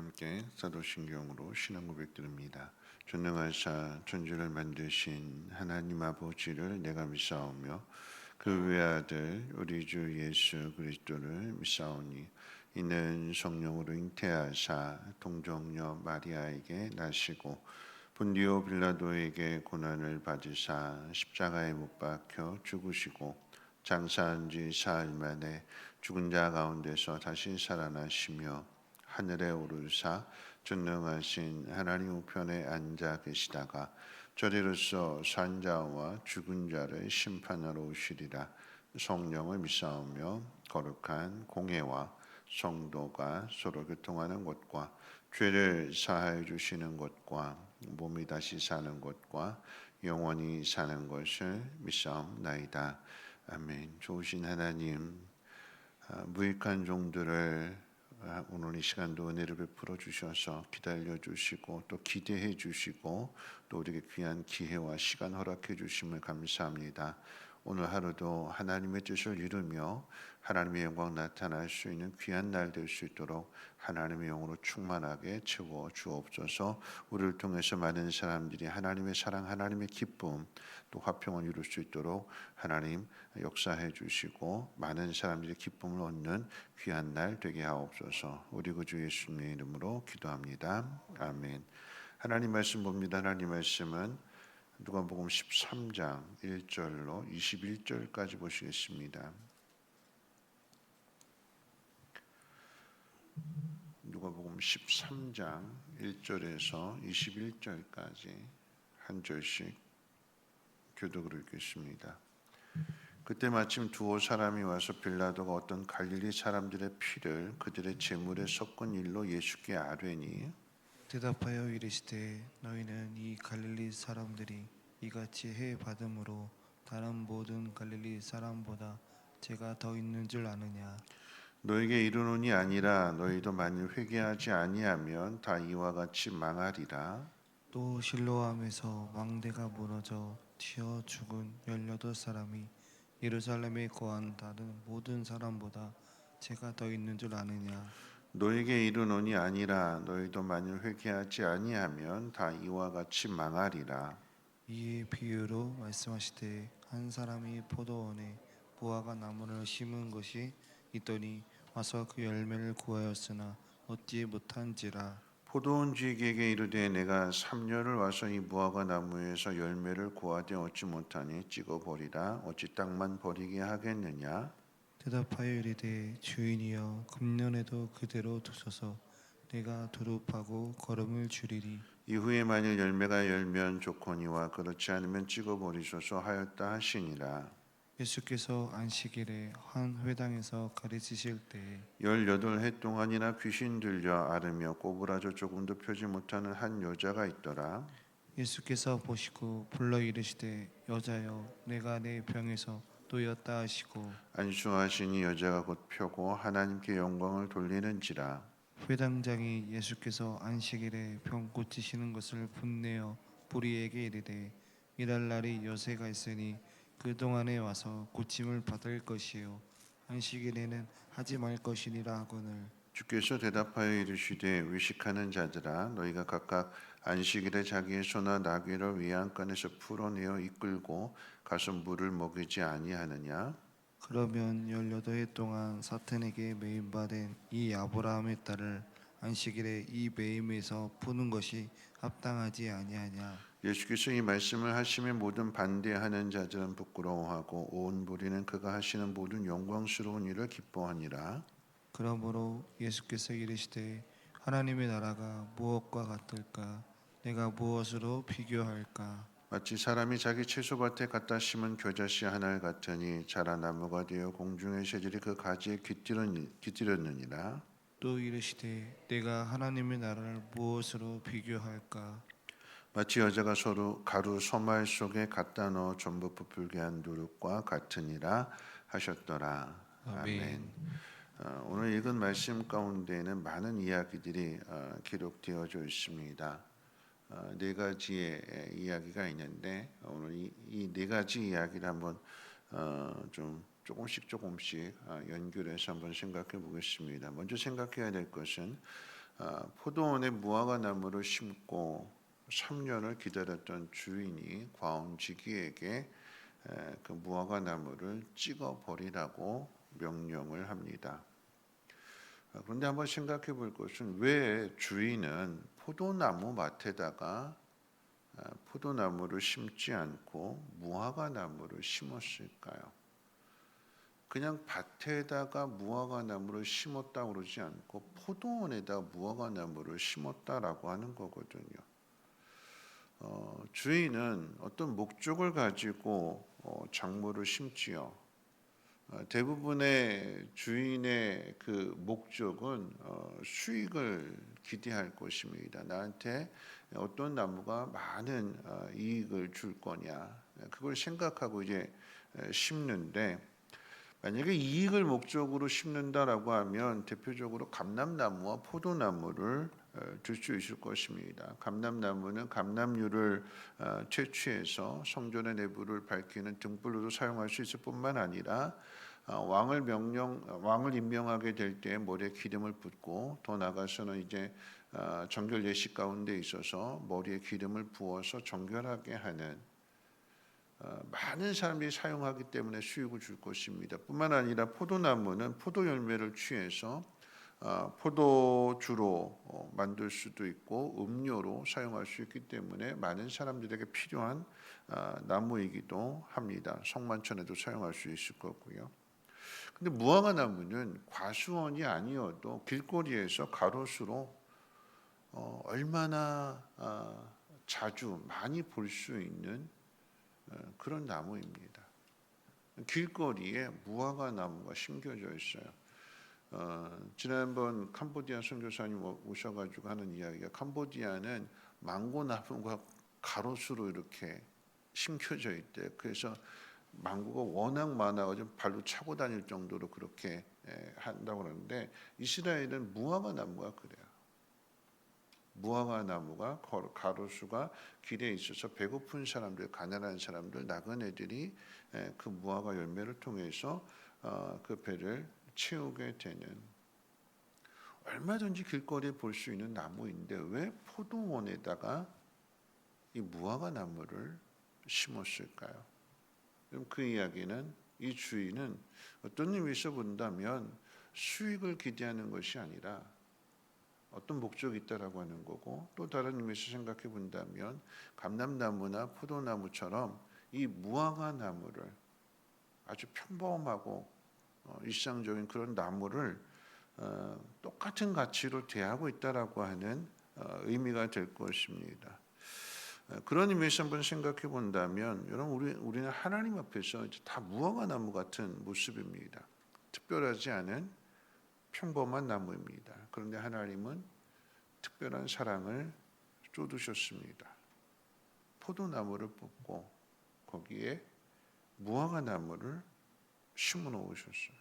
함께 사도신경으로 신앙 고백드립니다. 전능하사 천지를 만드신 하나님 아버지를 내가 믿사오며 그 외아들 우리 주 예수 그리스도를 믿사오니 이는 성령으로 잉태하사 동정녀 마리아에게 나시고 본디오 빌라도에게 고난을 받으사 십자가에 못 박혀 죽으시고 장사한 지 사흘 만에 죽은 자 가운데서 다시 살아나시며 하늘에 오르사 전능하신 하나님 우편에 앉아 계시다가 저리로서 산 자와 죽은 자를 심판하러 오시리라. 성령을 믿사오며 거룩한 공회와 성도가 서로 교통하는 것과 죄를 사하여 주시는 것과 몸이 다시 사는 것과 영원히 사는 것을 믿사옵나이다. 아멘. 좋으신 하나님, 무익한 종들을 오늘 이 시간도 은혜를 베풀어 주셔서 기다려 주시고 또 기대해 주시고 또 우리에게 귀한 기회와 시간 허락해 주심을 감사합니다. 오늘 하루도 하나님의 뜻을 이루며 하나님의 영광 나타날 수 있는 귀한 날 될 수 있도록 하나님의 영으로 충만하게 채워 주옵소서. 우리를 통해서 많은 사람들이 하나님의 사랑, 하나님의 기쁨, 또 화평을 이룰 수 있도록 하나님 역사해 주시고 많은 사람들이 기쁨을 얻는 귀한 날 되게 하옵소서. 우리 구주 예수님의 이름으로 기도합니다. 아멘. 하나님 말씀 봅니다. 하나님 말씀은 누가복음 13장 1절로 21절까지 보시겠습니다. 누가복음 13장 1절에서 21절까지 한 절씩 교독으로 읽겠습니다. 그때 마침 두어 사람이 와서 빌라도가 어떤 갈릴리 사람들의 피를 그들의 제물에 섞은 일로 예수께 아뢰니 대답하여 이르시되 너희는 이 갈릴리 사람들이 이같이 해 받음으로 다른 모든 갈릴리 사람보다 죄가 더 있는 줄 아느냐. 너에게 이르노니 아니라 너희도 만일 회개하지 아니하면 다 이와 같이 망하리라. 또 실로암에서 망대가 무너져 튀어 죽은 18사람이 예루살렘에 거한 다른 모든 사람보다 죄가 더 있는 줄 아느냐. 너에게 이르노니 아니라 너희도 만일 회개하지 아니하면 다 이와 같이 망하리라. 이에 비유로 말씀하시되 한 사람이 포도원에 무화과 나무를 심은 것이 있더니 와서 그 열매를 구하였으나 얻지 못한지라. 포도원 주인에게 이르되 내가 3년을 와서 이 무화과 나무에서 열매를 고하되 얻지 못하니 찍어 버리라. 어찌 땅만 버리게 하겠느냐. 대답하여 이르되 주인이여 금년에도 그대로 두소서. 내가 두릅하고 거름을 줄이리. 이후에 만일 열매가 열면 좋거니와 그렇지 않으면 찍어 버리소서 하였다 하시니라. 예수께서 안식일에 한 회당에서 가르치실 때에 18해 동안이나 귀신 들려 앓으며 꼬부라져 조금도 펴지 못하는 한 여자가 있더라. 예수께서 보시고 불러 이르시되 여자여 내가 내 병에서 놓였다 하시고 안수하시니 여자가 곧 펴고 하나님께 영광을 돌리는지라. 회당장이 예수께서 안식일에 병 고치시는 것을 분내어 무리에게 이르되 일할 날이 여세가 있으니 그 동안에 와서 고침을 받을 것이요 안식일에는 하지 말 것이니라 하거늘. 주께서 대답하여 이르시되 외식하는 자들아 너희가 각각 안식일에 자기의 소나 나귀를 외양간에서 풀어내어 이끌고 가서 물을 먹이지 아니하느냐. 그러면 18해 동안 사탄에게 매임받은 이 아브라함의 딸을 안식일에 이 매임에서 푸는 것이 합당하지 아니하냐. 예수께서 이 말씀을 하시며 모든 반대하는 자들은 부끄러워하고 온 무리는 그가 하시는 모든 영광스러운 일을 기뻐하니라. 그러므로 예수께서 이르시되 하나님의 나라가 무엇과 같을까. 내가 무엇으로 비교할까. 마치 사람이 자기 채소밭에 갖다 심은 겨자씨 하나를 같으니 자라 나무가 되어 공중의 새들이 그 가지에 깃들였느니라. 또 이르시되 내가 하나님의 나라를 무엇으로 비교할까. 마치 여자가 서로 가루 소말 속에 갖다 넣어 전부 부풀게 한 누룩과 같으니라 하셨더라. 아멘. 오늘 읽은 말씀 가운데에는 많은 이야기들이 기록되어져 있습니다. 네 가지의 이야기가 있는데 오늘 이 네 가지 이야기를 한번 좀 조금씩 연결해서 한번 생각해 보겠습니다. 먼저 생각해야 될 것은 포도원에 무화과 나무를 심고 3년을 기다렸던 주인이 과온지기에게 그 무화과 나무를 찍어 버리라고 명령을 합니다. 그런데 한번 생각해 볼 것은 왜 주인은 포도나무 밭에다가 포도나무를 심지 않고 무화과 나무를 심었을까요? 그냥 밭에다가 무화과 나무를 심었다 그러지 않고 포도원에다 무화과 나무를 심었다라고 하는 거거든요. 주인은 어떤 목적을 가지고 작물을 심지요. 대부분의 주인의 그 목적은 수익을 기대할 것입니다. 나한테 어떤 나무가 많은 이익을 줄 거냐, 그걸 생각하고 이제 심는데, 만약에 이익을 목적으로 심는다라고 하면 대표적으로 감람나무와 포도나무를 들 수 있을 것입니다. 감람나무는 감람유를 채취해서 성전의 내부를 밝히는 등불로도 사용할 수 있을 뿐만 아니라 왕을 임명하게 될 때 머리에 기름을 붓고, 더 나아가서는 이제 정결 예식 가운데 있어서 머리에 기름을 부어서 정결하게 하는, 많은 사람들이 사용하기 때문에 수익을 줄 것입니다. 뿐만 아니라 포도나무는 포도 열매를 취해서 포도주로 만들 수도 있고 음료로 사용할 수 있기 때문에 많은 사람들에게 필요한 나무이기도 합니다. 성만찬에도 사용할 수 있을 거고요. 근데 무화과 나무는 과수원이 아니어도 길거리에서 가로수로 얼마나 자주 많이 볼 수 있는 그런 나무입니다. 길거리에 무화과 나무가 심겨져 있어요. 지난번 캄보디아 선교사님 오셔가지고 하는 이야기가, 캄보디아는 망고 나무가 가로수로 이렇게 심겨져 있대. 그래서 망고가 워낙 많아가지고 발로 차고 다닐 정도로 그렇게 한다고 그러는데, 이스라엘은 무화과 나무가 그래요. 무화과 나무가 가로수가 길에 있어서 배고픈 사람들, 가난한 사람들, 나그네들이 그 무화과 열매를 통해서 그 배를 채우게 되는, 얼마든지 길거리에 볼 수 있는 나무인데 왜 포도원에다가 이 무화과 나무를 심었을까요? 그럼 그 이야기는, 이 주인은 어떤 의미에서 본다면 수익을 기대하는 것이 아니라 어떤 목적이 있다라고 하는 거고, 또 다른 의미에서 생각해 본다면 감람나무나 포도나무처럼 이 무화과 나무를, 아주 평범하고 일상적인 그런 나무를 똑같은 가치로 대하고 있다라고 하는 의미가 될 것입니다. 그런 의미에서 한번 생각해 본다면, 여러분, 우리는 하나님 앞에서 다 무화과 나무 같은 모습입니다. 특별하지 않은 평범한 나무입니다. 그런데 하나님은 특별한 사랑을 쏟으셨습니다. 포도나무를 뽑고 거기에 무화과 나무를 심어 놓으셨어요.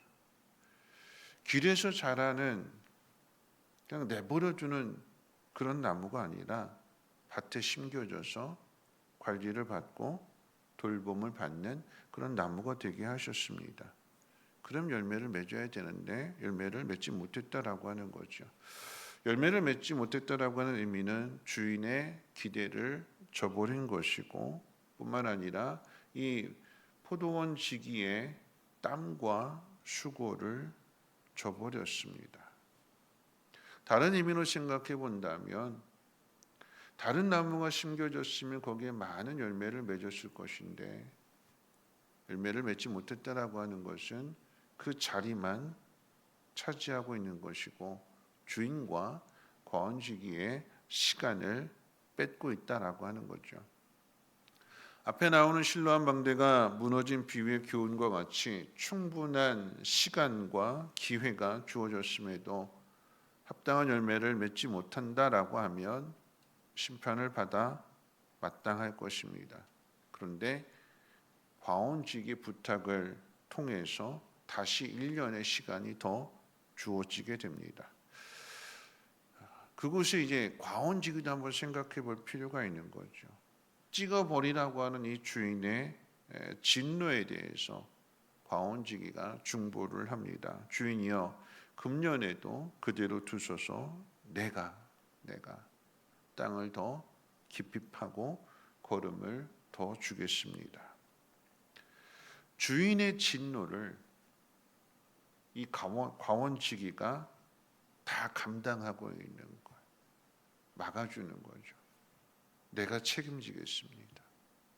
길에서 자라는, 그냥 내버려두는 그런 나무가 아니라 밭에 심겨져서 관리를 받고 돌봄을 받는 그런 나무가 되게 하셨습니다. 그럼 열매를 맺어야 되는데 열매를 맺지 못했다라고 하는 거죠. 열매를 맺지 못했다라고 하는 의미는 주인의 기대를 저버린 것이고, 뿐만 아니라 이 포도원 지기의 땀과 수고를 저버렸습니다. 다른 의미로 생각해 본다면, 다른 나무가 심겨졌으면 거기에 많은 열매를 맺었을 것인데 열매를 맺지 못했다라고 하는 것은 그 자리만 차지하고 있는 것이고 주인과 과원지기의 시간을 뺏고 있다라고 하는 거죠. 앞에 나오는 실로암 방대가 무너진 비유의 교훈과 같이 충분한 시간과 기회가 주어졌음에도 합당한 열매를 맺지 못한다라고 하면 심판을 받아 마땅할 것입니다. 그런데 과원지기 부탁을 통해서 다시 1년의 시간이 더 주어지게 됩니다. 그곳에 이제 과원지기도 한번 생각해 볼 필요가 있는 거죠. 찍어버리라고 하는 이 주인의 진노에 대해서 과원지기가 중보를 합니다. 주인이여, 금년에도 그대로 두소서. 내가 땅을 더 깊이 파고 거름을 더 주겠습니다. 주인의 진노를 이 과원지기가 다 감당하고 있는 거예요. 막아주는 거죠. 내가 책임지겠습니다.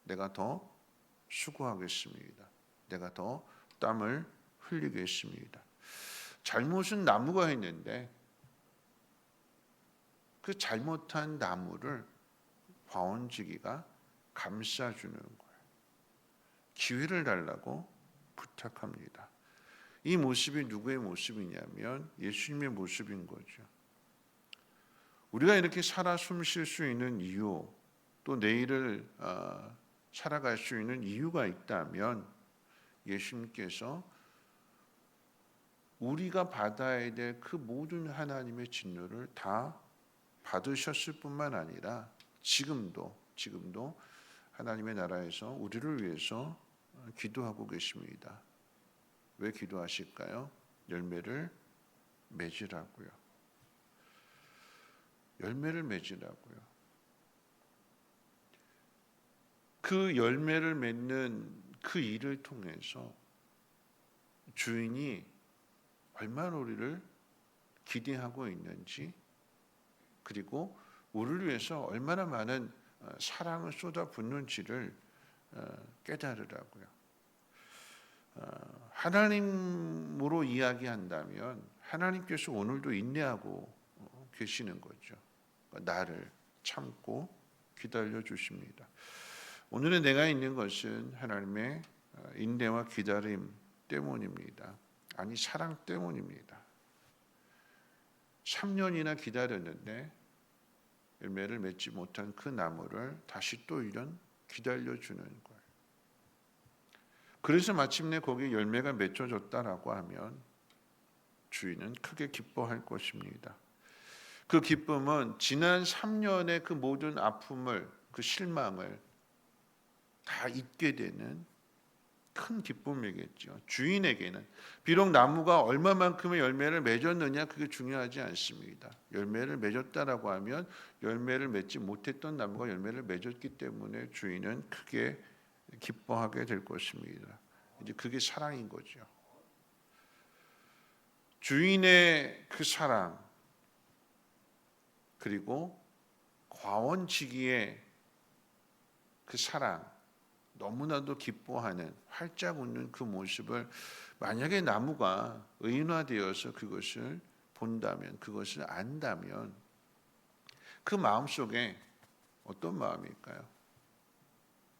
내가 더 수고하겠습니다. 내가 더 땀을 흘리겠습니다. 잘못은 나무가 했는데 그 잘못한 나무를 과원지기가 감싸주는 거예요. 기회를 달라고 부탁합니다. 이 모습이 누구의 모습이냐면 예수님의 모습인 거죠. 우리가 이렇게 살아 숨쉴 수 있는 이유, 또 내일을 살아갈 수 있는 이유가 있다면 예수님께서 우리가 받아야 될 그 모든 하나님의 진노를 다 받으셨을 뿐만 아니라 지금도 하나님의 나라에서 우리를 위해서 기도하고 계십니다. 왜 기도하실까요? 열매를 맺으라고요. 열매를 맺으라고요. 그 열매를 맺는 그 일을 통해서 주인이 얼마나 우리를 기대하고 있는지, 그리고 우리를 위해서 얼마나 많은 사랑을 쏟아붓는지를 깨달으라고요. 하나님으로 이야기한다면 하나님께서 오늘도 인내하고 계시는 거죠. 나를 참고 기다려 주십니다. 오늘의 내가 있는 것은 하나님의 인내와 기다림 때문입니다. 아니, 사랑 때문입니다. 3년이나 기다렸는데 열매를 맺지 못한 그 나무를 다시 또 이런 기다려주는 거예요. 그래서 마침내 거기에 열매가 맺혀졌다라고 하면 주인은 크게 기뻐할 것입니다. 그 기쁨은 지난 3년의 그 모든 아픔을, 그 실망을 다 잊게 되는 큰 기쁨이겠죠. 주인에게는 비록 나무가 얼마만큼의 열매를 맺었느냐 그게 중요하지 않습니다. 열매를 맺었다라고 하면 열매를 맺지 못했던 나무가 열매를 맺었기 때문에 주인은 크게 기뻐하게 될 것입니다. 이제 그게 사랑인 거죠. 주인의 그 사랑, 그리고 과원지기의 그 사랑, 너무나도 기뻐하는, 활짝 웃는 그 모습을 만약에 나무가 의인화되어서 그것을 본다면, 그것을 안다면 그 마음속에 어떤 마음일까요?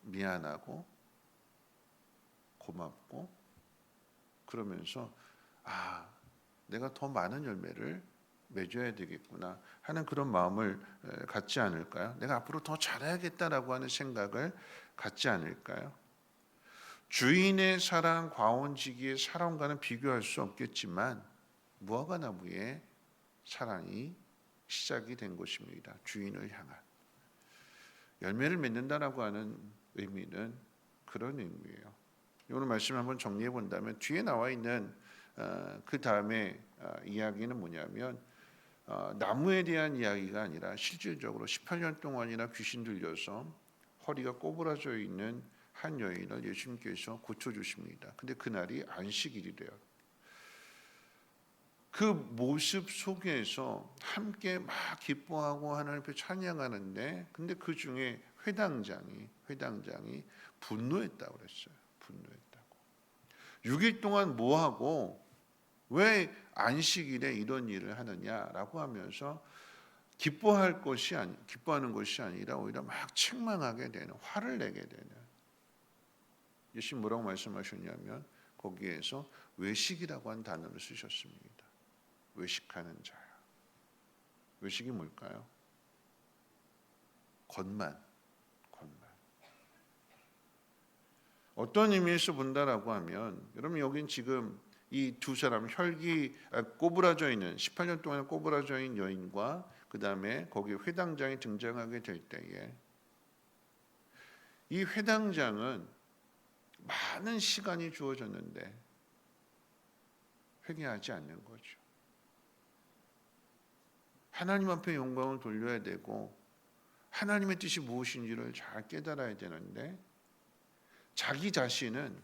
미안하고 고맙고, 그러면서 내가 더 많은 열매를 맺어야 되겠구나 하는 그런 마음을 갖지 않을까요? 내가 앞으로 더 잘해야겠다라고 하는 생각을 갖지 않을까요? 주인의 사랑, 과원지기의 사랑과는 비교할 수 없겠지만 무화과나무의 사랑이 시작이 된 것입니다. 주인을 향한 열매를 맺는다라고 하는 의미는 그런 의미예요. 오늘 말씀 한번 정리해 본다면 뒤에 나와 있는 그 다음에 이야기는 뭐냐면 나무에 대한 이야기가 아니라 실질적으로 18년 동안이나 귀신 들려서 허리가 꼬부라져 있는 한 여인을 예수님께서 고쳐주십니다. 근데 그날이 안식일이래요. 그 모습 속에서 함께 막 기뻐하고 하나님 앞에 찬양하는데, 근데 그 중에 회당장이 분노했다고 그랬어요. 분노했다고. 6일 동안 뭐 하고 왜 안식일에 이런 일을 하느냐라고 하면서 기뻐하는 것이 아니라 오히려 막 책망하게 되는, 화를 내게 되는. 예수님 뭐라고 말씀하셨냐면 거기에서 외식이라고 한 단어를 쓰셨습니다. 외식하는 자야. 외식이 뭘까요? god만. 어떤 의미에서 본다라고 하면, 여러분 여긴 지금 이 두 사람, 꼬부라져 있는 18년 동안 꼬부라져 있는 여인과 그 다음에 거기 회당장이 등장하게 될 때에 이 회당장은 많은 시간이 주어졌는데 회개하지 않는 거죠. 하나님 앞에 영광을 돌려야 되고 하나님의 뜻이 무엇인지를 잘 깨달아야 되는데 자기 자신은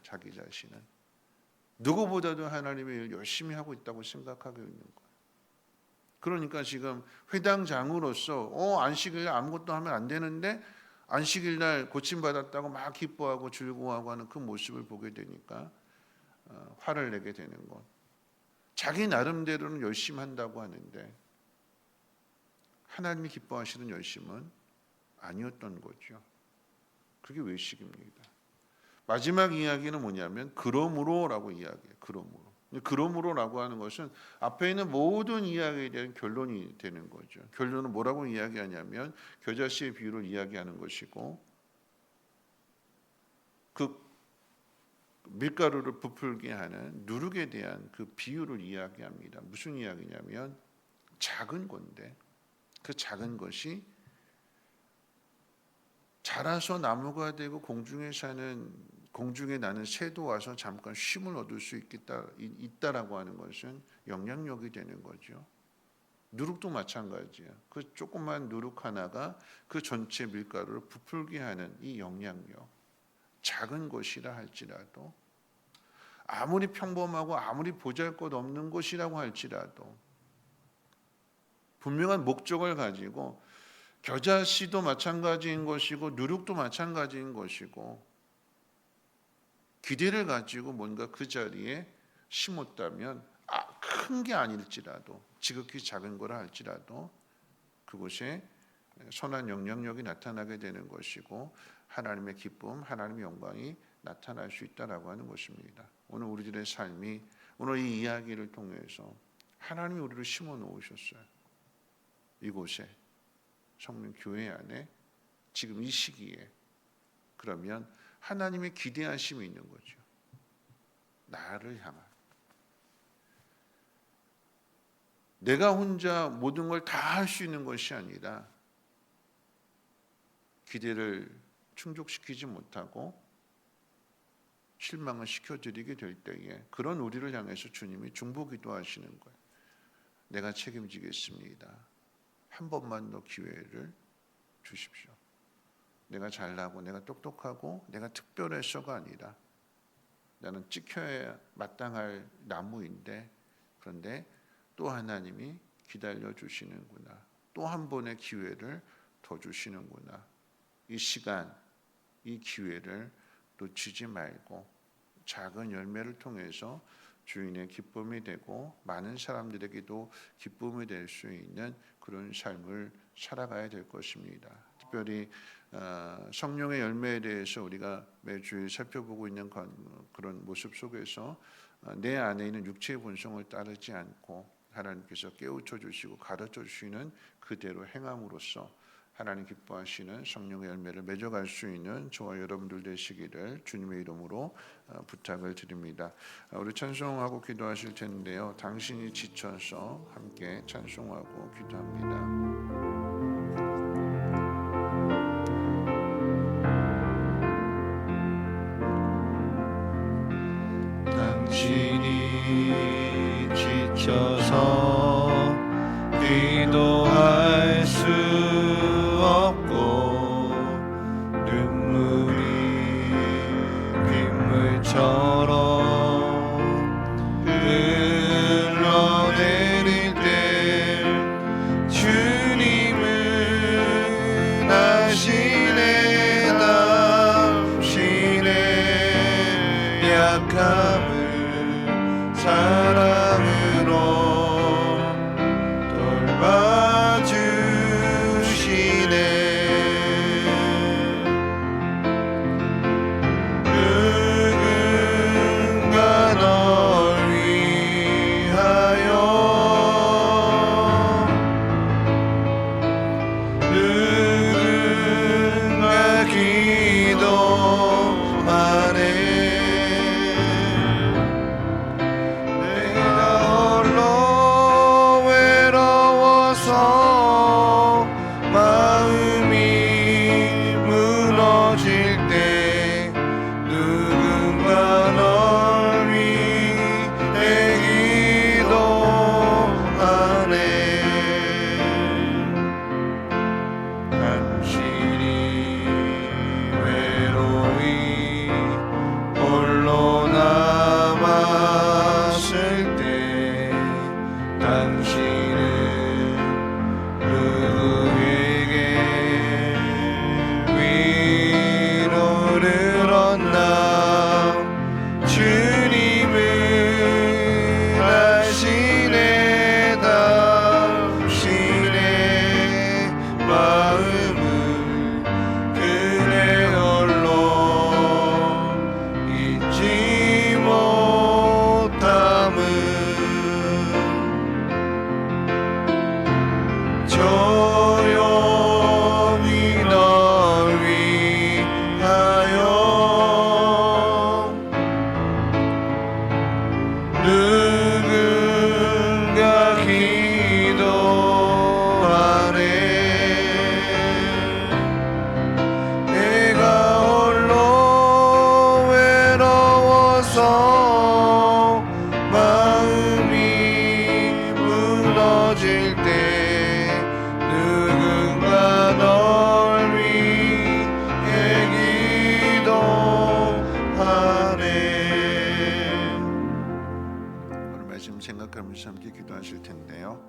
누구보다도 하나님의 일을 열심히 하고 있다고 생각하고 있는 거예요. 그러니까 지금 회당장으로서 안식일 날 아무것도 하면 안 되는데 안식일 날 고침받았다고 막 기뻐하고 즐거워하고 하는 그 모습을 보게 되니까 화를 내게 되는 것. 자기 나름대로는 열심히 한다고 하는데 하나님이 기뻐하시는 열심은 아니었던 거죠. 그게 외식입니다. 마지막 이야기는 뭐냐면 그러므로라고 이야기해요. 그러므로라고 하는 것은 앞에 있는 모든 이야기에 대한 결론이 되는 거죠. 결론은 뭐라고 이야기하냐면 겨자씨의 비유를 이야기하는 것이고 그 밀가루를 부풀게 하는 누룩에 대한 그 비유를 이야기합니다. 무슨 이야기냐면 작은 건데 그 작은 것이 자라서 나무가 되고 공중에 나는 새도 와서 잠깐 쉼을 얻을 수 있다라고 하는 것은 영향력이 되는 거죠. 누룩도 마찬가지예요. 그 조그만 누룩 하나가 그 전체 밀가루를 부풀게 하는 이 영향력. 작은 것이라 할지라도 아무리 평범하고 아무리 보잘것없는 것이라고 할지라도 분명한 목적을 가지고 겨자씨도 마찬가지인 것이고 누룩도 마찬가지인 것이고 기대를 가지고 뭔가 그 자리에 심었다면 큰 게 아닐지라도 지극히 작은 거라 할지라도 그곳에 선한 영향력이 나타나게 되는 것이고 하나님의 기쁨, 하나님의 영광이 나타날 수 있다라고 하는 것입니다. 오늘 우리들의 삶이 오늘 이 이야기를 통해서 하나님이 우리를 심어 놓으셨어요. 이곳에 성령 교회 안에 지금 이 시기에 그러면 하나님의 기대하심이 있는 거죠. 나를 향한 내가 혼자 모든 걸 다 할 수 있는 것이 아니라 기대를 충족시키지 못하고 실망을 시켜드리게 될 때에 그런 우리를 향해서 주님이 중보기도 하시는 거예요. 내가 책임지겠습니다. 한 번만 더 기회를 주십시오. 내가 잘나고 내가 똑똑하고 내가 특별해서가 아니라 나는 찍혀야 마땅할 나무인데 그런데 또 하나님이 기다려 주시는구나. 또 한 번의 기회를 더 주시는구나. 이 시간, 이 기회를 놓치지 말고 작은 열매를 통해서 주인의 기쁨이 되고 많은 사람들에게도 기쁨이 될 수 있는 그런 삶을 살아가야 될 것입니다. 특별히 성령의 열매에 대해서 우리가 매주일 살펴보고 있는 그런 모습 속에서 내 안에 있는 육체의 본성을 따르지 않고 하나님께서 깨우쳐 주시고 가르쳐 주시는 그대로 행함으로써 하나님 기뻐하시는 성령의 열매를 맺어갈 수 있는 저와 여러분들 되시기를 주님의 이름으로 부탁을 드립니다. 우리 찬송하고 기도하실 텐데요. 당신이 지쳐서 함께 찬송하고 기도합니다. 당신이 지쳐서 기도할 수 없고 눈물이 빗물처럼 흘러내릴 때 주님은 아시네 당신의 약함을 사랑으로 돌봐주시네. 누군가 널 위하여 누군가 기도하네. 마음이 무너질 때 누군가 널 위해 기도하네. 걱정하실 텐데요.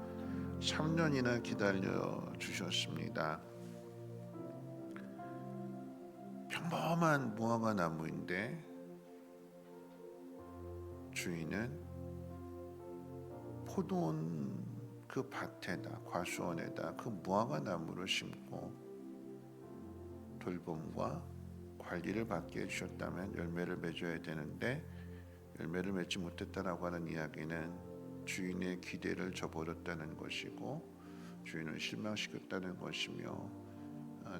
3년이나 기다려 주셨습니다. 평범한 무화과 나무인데 주인은 포도원 그 밭에다, 과수원에다 그 무화과 나무를 심고 돌봄과 관리를 받게 해주셨다면 열매를 맺어야 되는데 열매를 맺지 못했다라고 하는 이야기는 주인의 기대를 저버렸다는 것이고 주인을 실망시켰다는 것이며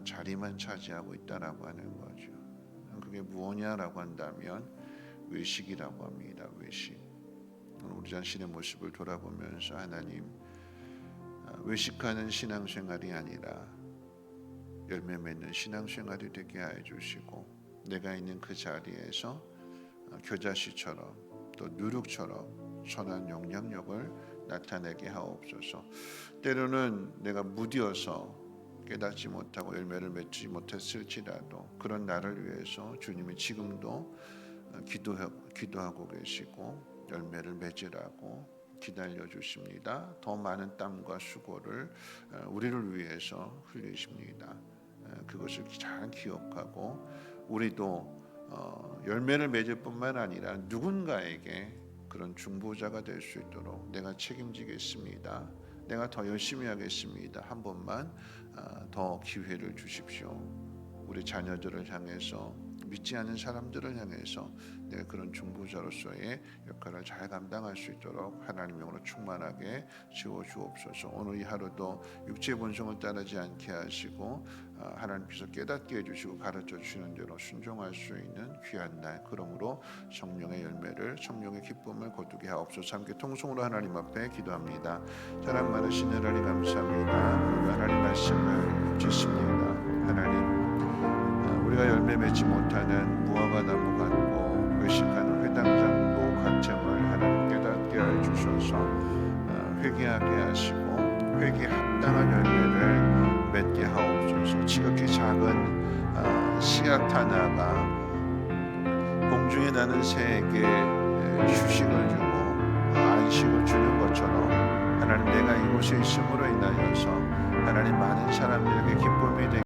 자리만 차지하고 있다라고 하는 거죠. 그게 무엇이냐라고 한다면 외식이라고 합니다. 외식. 우리 자신의 모습을 돌아보면서 하나님, 외식하는 신앙생활이 아니라 열매 맺는 신앙생활이 되게 하여 주시고 내가 있는 그 자리에서 겨자씨처럼 또 누룩처럼 선한 영향력을 나타내게 하옵소서. 때로는 내가 무디어서 깨닫지 못하고 열매를 맺지 못했을지라도 그런 나를 위해서 주님이 지금도 기도하고 계시고 열매를 맺으라고 기다려 주십니다. 더 많은 땀과 수고를 우리를 위해서 흘리십니다. 그것을 잘 기억하고 우리도 열매를 맺을 뿐만 아니라 누군가에게 그런 중보자가 될 수 있도록 내가 책임지겠습니다. 내가 더 열심히 하겠습니다. 한 번만 더 기회를 주십시오. 우리 자녀들을 향해서 믿지 않는 사람들을 향해서 내가 그런 중보자로서의 역할을 잘 감당할 수 있도록 하나님의 영으로 충만하게 채워주옵소서. 오늘 이 하루도 육체의 본성을 따르지 않게 하시고 하나님께서 깨닫게 해주시고 가르쳐 주시는 대로 순종할 수 있는 귀한 날, 그러므로 성령의 열매를, 성령의 기쁨을 거두게 하옵소서. 함께 통성으로 하나님 앞에 기도합니다. 사랑 많으신 하나님 감사합니다. 오늘 하나님 말씀을 듣습니다. 하나님, 우리가 열매 맺지 못하는 무화과 나무 같고 외식하는 회당장도 같음을 하나님 깨닫게 하여 주셔서 회개하게 하시고 회개에 합당한 열매를 맺게 하옵소서. 지극히 작은 씨앗 하나가 공중에 나는 새에게 휴식을 주고 안식을 주는 것처럼 하나님, 내가 이곳에 있음으로 인하여서 하나님 많은 사람들에게 기쁨이 되게